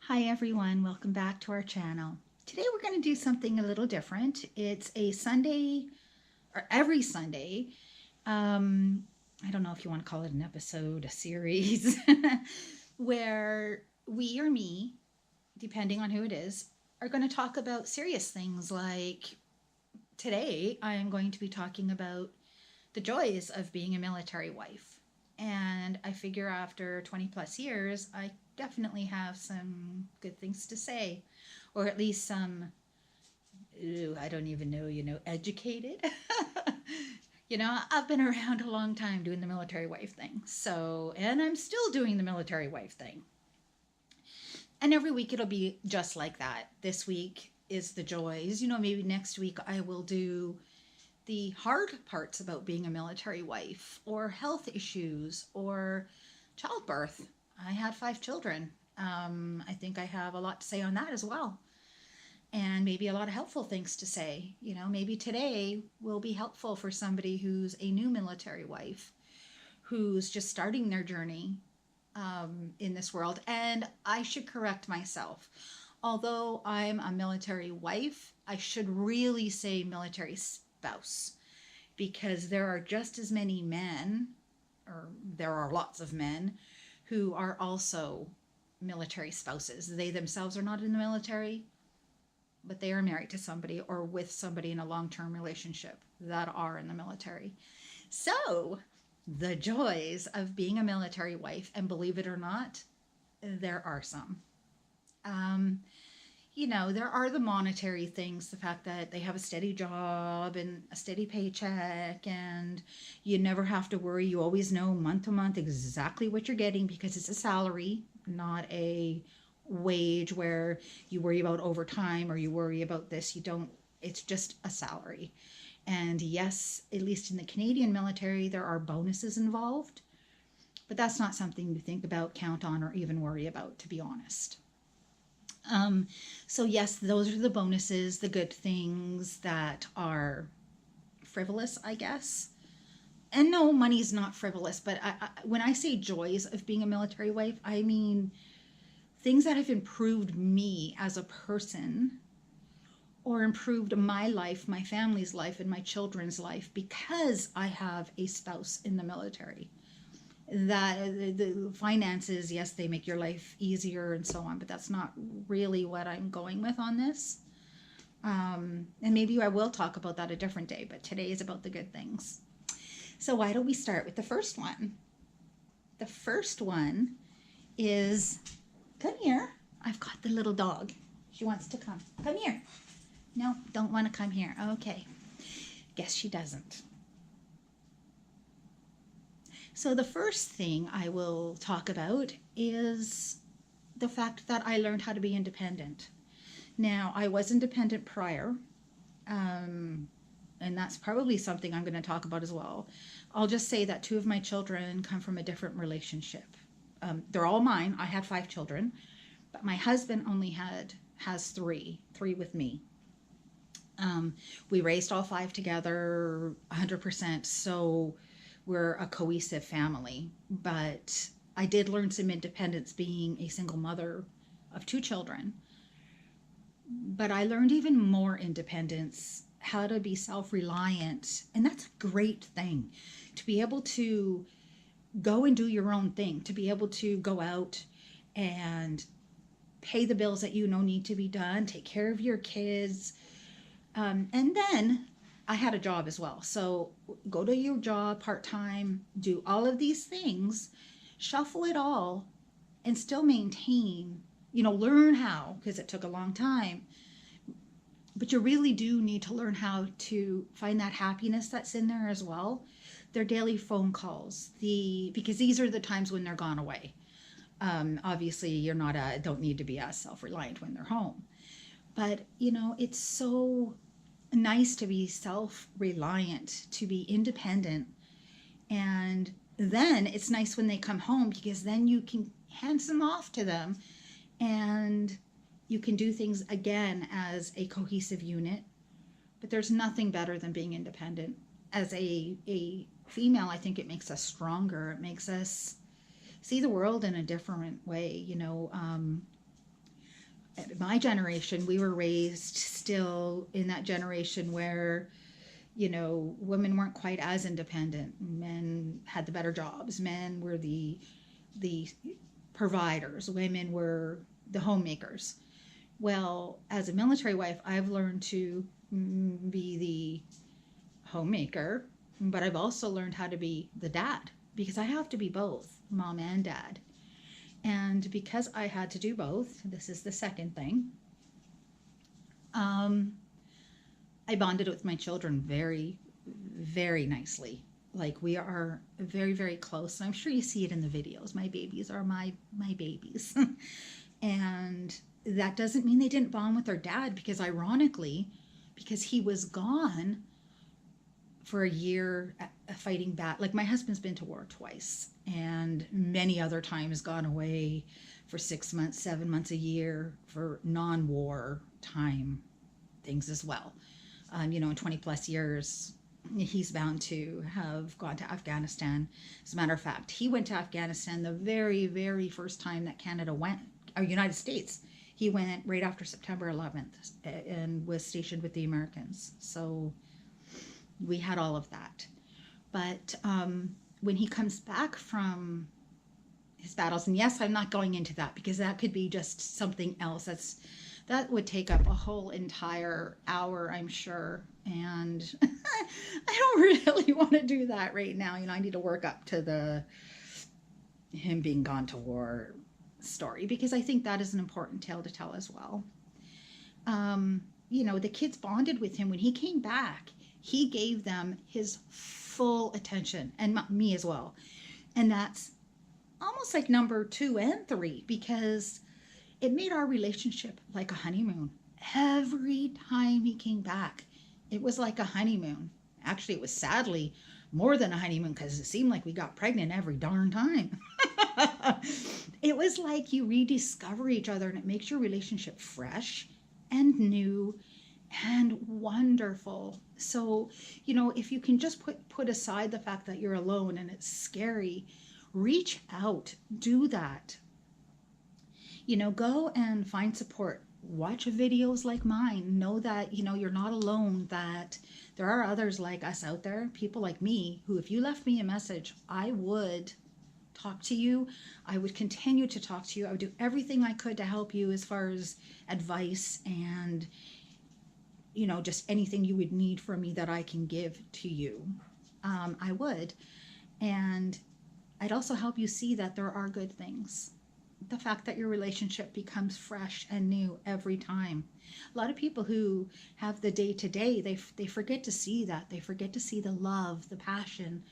Hi everyone, welcome back to our channel. Today we're going to do something a little different. It's a Sunday, or every Sunday, I don't know if you want to call it an episode, a series, where we or me, depending on who it is, are going to talk about serious things. Like today I am going to be talking about the joys of being a military wife. And I figure after 20 plus years, I definitely have some good things to say, or at least some, I don't even know, educated. I've been around a long time doing the military wife thing. So, and I'm still doing the military wife thing. And every week it'll be just like that. This week is the joys. Maybe next week I will do the hard parts about being a military wife, or health issues, or childbirth. I had 5 children. I think I have a lot to say on that as well. And maybe a lot of helpful things to say. Maybe today will be helpful for somebody who's a new military wife, who's just starting their journey in this world. And I should correct myself. Although I'm a military wife, I should really say military spouse, because there are just as many men, or there are lots of men, who are also military spouses. They themselves are not in the military, but they are married to somebody or with somebody in a long-term relationship that are in the military. So the joys of being a military wife, and believe it or not, there are some. There are the monetary things, the fact that they have a steady job and a steady paycheck, and you never have to worry. You always know month to month exactly what you're getting because it's a salary, not a wage where you worry about overtime or you worry about this. You don't, it's just a salary. And yes, at least in the Canadian military, there are bonuses involved, but that's not something you think about, count on, or even worry about, to be honest. So yes, those are the bonuses, the good things that are frivolous, I guess. And no, money's not frivolous, but when I say joys of being a military wife, I mean things that have improved me as a person, or improved my life, my family's life, and my children's life because I have a spouse in the military. That the finances, yes, they make your life easier and so on, but that's not really what I'm going with on this. And maybe I will talk about that a different day, but today is about the good things. So why don't we start with the first one? The first one is, come here. I've got the little dog. She wants to come. Come here. No, don't want to come here. Okay. Guess she doesn't. So the first thing I will talk about is the fact that I learned how to be independent. Now, I was independent prior, and that's probably something I'm going to talk about as well. I'll just say that 2 of my children come from a different relationship. They're all mine. I had 5 children, but my husband only has 3 with me. We raised all 5 together 100%, so we're a cohesive family. But I did learn some independence being a single mother of 2 children. But I learned even more independence, how to be self-reliant. And that's a great thing, to be able to go and do your own thing, to be able to go out and pay the bills that you know need to be done, take care of your kids. And then I had a job as well. So go to your job part-time, do all of these things, shuffle it all, and still maintain, learn how, because it took a long time. But you really do need to learn how to find that happiness that's in there as well. Their daily phone calls, because these are the times when they're gone away. Obviously, don't need to be as self-reliant when they're home. But, it's so nice to be self-reliant, to be independent. And then it's nice when they come home, because then you can hand them off to them and you can do things again as a cohesive unit. But there's nothing better than being independent. As a female, I think it makes us stronger. It makes us see the world in a different way. my generation, we were raised still in that generation where, you know, women weren't quite as independent. Men had the better jobs. Men were the providers. Women were the homemakers. Well, as a military wife, I've learned to be the homemaker, but I've also learned how to be the dad, because I have to be both mom and dad. And because I had to do both, this is the second thing, I bonded with my children very, very nicely. Like, we are very, very close. And I'm sure you see it in the videos. My babies are my babies. And that doesn't mean they didn't bond with their dad, because ironically, because he was gone for a year fighting back. Like, my husband's been to war twice, and many other times gone away for 6 months, 7 months, a year for non-war time things as well. You know, in 20 plus years, he's bound to have gone to Afghanistan. As a matter of fact, he went to Afghanistan the very, very first time that Canada went, or United States. He went right after September 11th and was stationed with the Americans. So we had all of that. But when he comes back from his battles, and yes, I'm not going into that because that could be just something else. That would take up a whole entire hour, I'm sure. And I don't really want to do that right now. You know, I need to work up to him being gone to war story, because I think that is an important tale to tell as well. You know, the kids bonded with him when he came back. He gave them his full attention, and me as well. And that's almost like number 2 and 3, because it made our relationship like a honeymoon. Every time he came back, it was like a honeymoon. Actually, it was sadly more than a honeymoon, because it seemed like we got pregnant every darn time. It was like you rediscover each other, and it makes your relationship fresh and new and wonderful. So, you know, if you can just put aside the fact that you're alone and it's scary, reach out, do that. You know, go and find support. Watch videos like mine. Know that, you know, you're not alone, that there are others like us out there, people like me, who, if you left me a message, I would talk to you. I would continue to talk to you. I would do everything I could to help you as far as advice and, you know, just anything you would need from me that I can give to you. I would. And I'd also help you see that there are good things. The fact that your relationship becomes fresh and new every time. A lot of people who have the day-to-day, they forget to see that. They forget to see the love, the passion.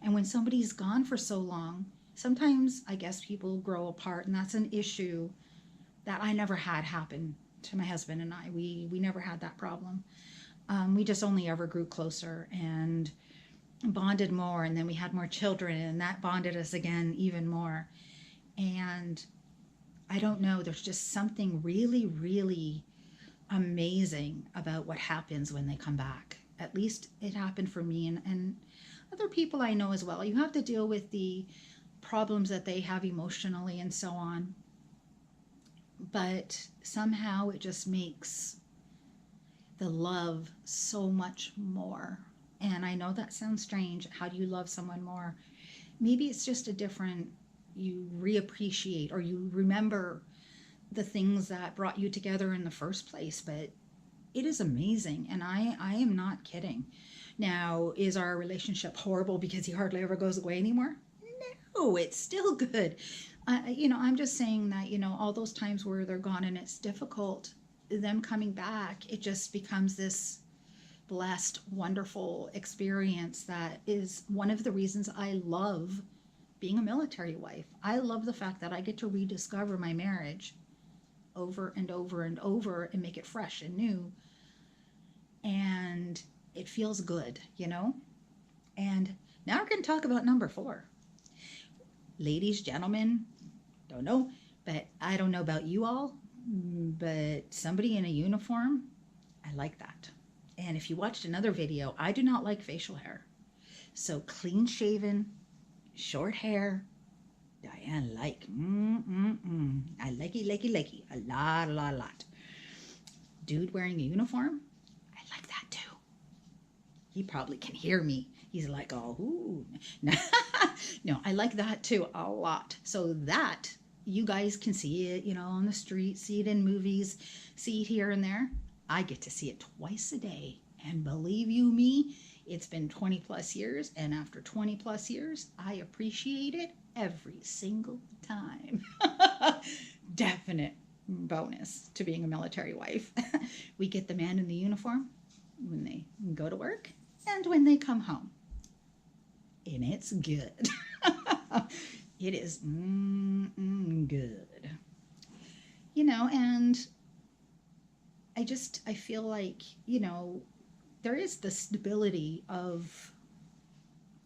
And when somebody's gone for so long, sometimes I guess people grow apart, and that's an issue that I never had happen to my husband and I. We never had that problem. We just only ever grew closer and bonded more, and then we had more children, and that bonded us again even more. And I don't know, there's just something really, really amazing about what happens when they come back. At least it happened for me, and other people I know as well. You have to deal with the problems that they have emotionally and so on. But somehow it just makes the love so much more. And I know that sounds strange. How do you love someone more? Maybe it's just a different, you reappreciate or you remember the things that brought you together in the first place. But it is amazing, and I am not kidding. Now, is our relationship horrible because he hardly ever goes away anymore? No, it's still good. You know, I'm just saying that, you know, all those times where they're gone and it's difficult, them coming back, it just becomes this blessed, wonderful experience that is one of the reasons I love being a military wife. I love the fact that I get to rediscover my marriage over and over and over and make it fresh and new. And it feels good, you know? And now we're going to talk about number 4. Ladies, gentlemen, don't know, but I don't know about you all, but somebody in a uniform, I like that. And if you watched another video, I do not like facial hair. So clean shaven, short hair, Diane like. I likey. A lot. Dude wearing a uniform, I like that too. He probably can hear me. He's like, oh, ooh. No, I like that too a lot. So that, you guys can see it, on the street, see it in movies, see it here and there. I get to see it twice a day. And believe you me, it's been 20 plus years. And after 20 plus years, I appreciate it every single time. Definite bonus to being a military wife. We get the man in the uniform when they go to work and when they come home. And it's good. It is good. And I feel like, there is the stability of,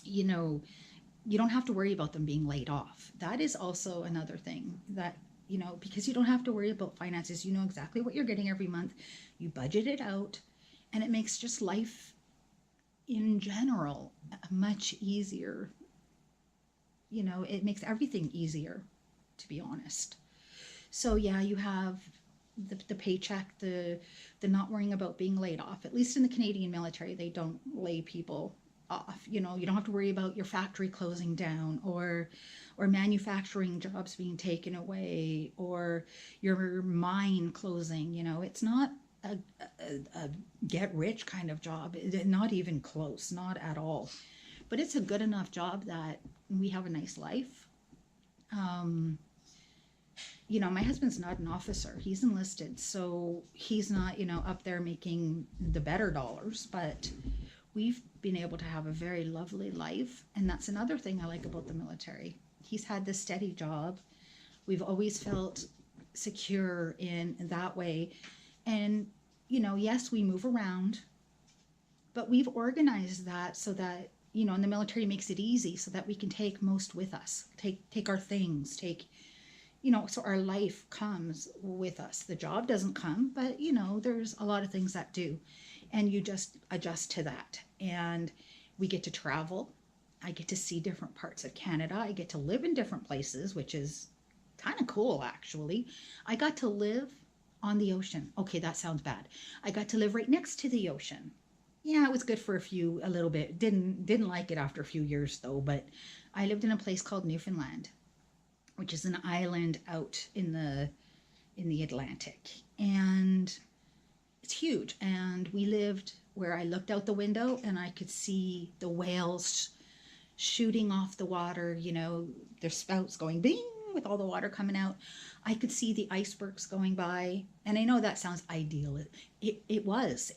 you don't have to worry about them being laid off. That is also another thing that, because you don't have to worry about finances. You know exactly what you're getting every month. You budget it out, and it makes just life in general much easier. It makes everything easier, to be honest. So yeah, you have the paycheck, the not worrying about being laid off. At least in the Canadian military, they don't lay people off. You don't have to worry about your factory closing down or manufacturing jobs being taken away or your mine closing. It's not a get rich kind of job. Not even close, not at all. But it's a good enough job that we have a nice life. My husband's not an officer. He's enlisted, so he's not, up there making the better dollars, but we've been able to have a very lovely life. And that's another thing I like about the military. He's had this steady job. We've always felt secure in that way. And, yes, we move around, but we've organized that so that, and the military makes it easy so that we can take most with us, take our things, so our life comes with us. The job doesn't come, but, there's a lot of things that do. And you just adjust to that. And we get to travel. I get to see different parts of Canada. I get to live in different places, which is kind of cool, actually. I got to live on the ocean. Okay, that sounds bad. I got to live right next to the ocean. Yeah, it was good for a little bit. Didn't like it after a few years, though. But I lived in a place called Newfoundland, which is an island out in the Atlantic. And it's huge. And we lived where I looked out the window and I could see the whales shooting off the water, their spouts going bing with all the water coming out. I could see the icebergs going by. And I know that sounds ideal. It was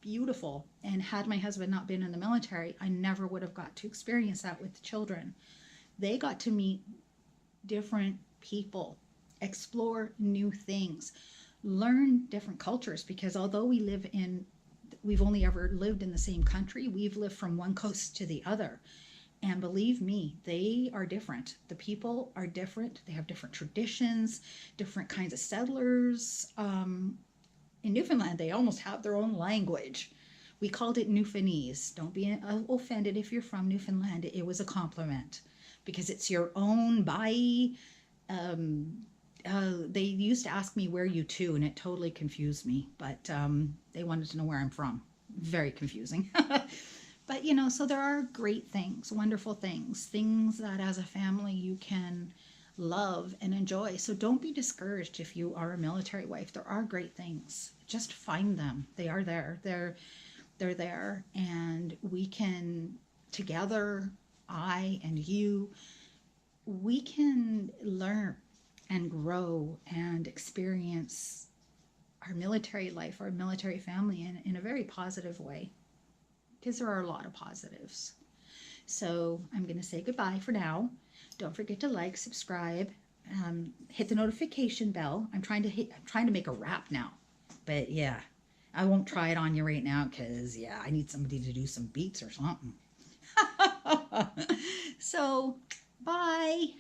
beautiful. And had my husband not been in the military, I never would have got to experience that with the children. They got to meet different people, explore new things, learn different cultures, because although we've only ever lived in the same country, we've lived from one coast to the other. And believe me, they are different. The people are different. They have different traditions, different kinds of settlers. In Newfoundland, they almost have their own language. We called it Newfoundlandese. Don't be offended if you're from Newfoundland. It was a compliment because it's your own baie. They used to ask me, where you to? And it totally confused me. But they wanted to know where I'm from. Very confusing. But, so there are great things, wonderful things that as a family you can love and enjoy. So don't be discouraged if you are a military wife. There are great things. Just find them. They are there. They're there. And we can, together, I and you, we can learn and grow and experience our military life, our military family in a very positive way. Because there are a lot of positives. So I'm going to say goodbye for now. Don't forget to like, subscribe, hit the notification bell. I'm trying to make a rap now. But yeah, I won't try it on you right now because, yeah, I need somebody to do some beats or something. So, bye.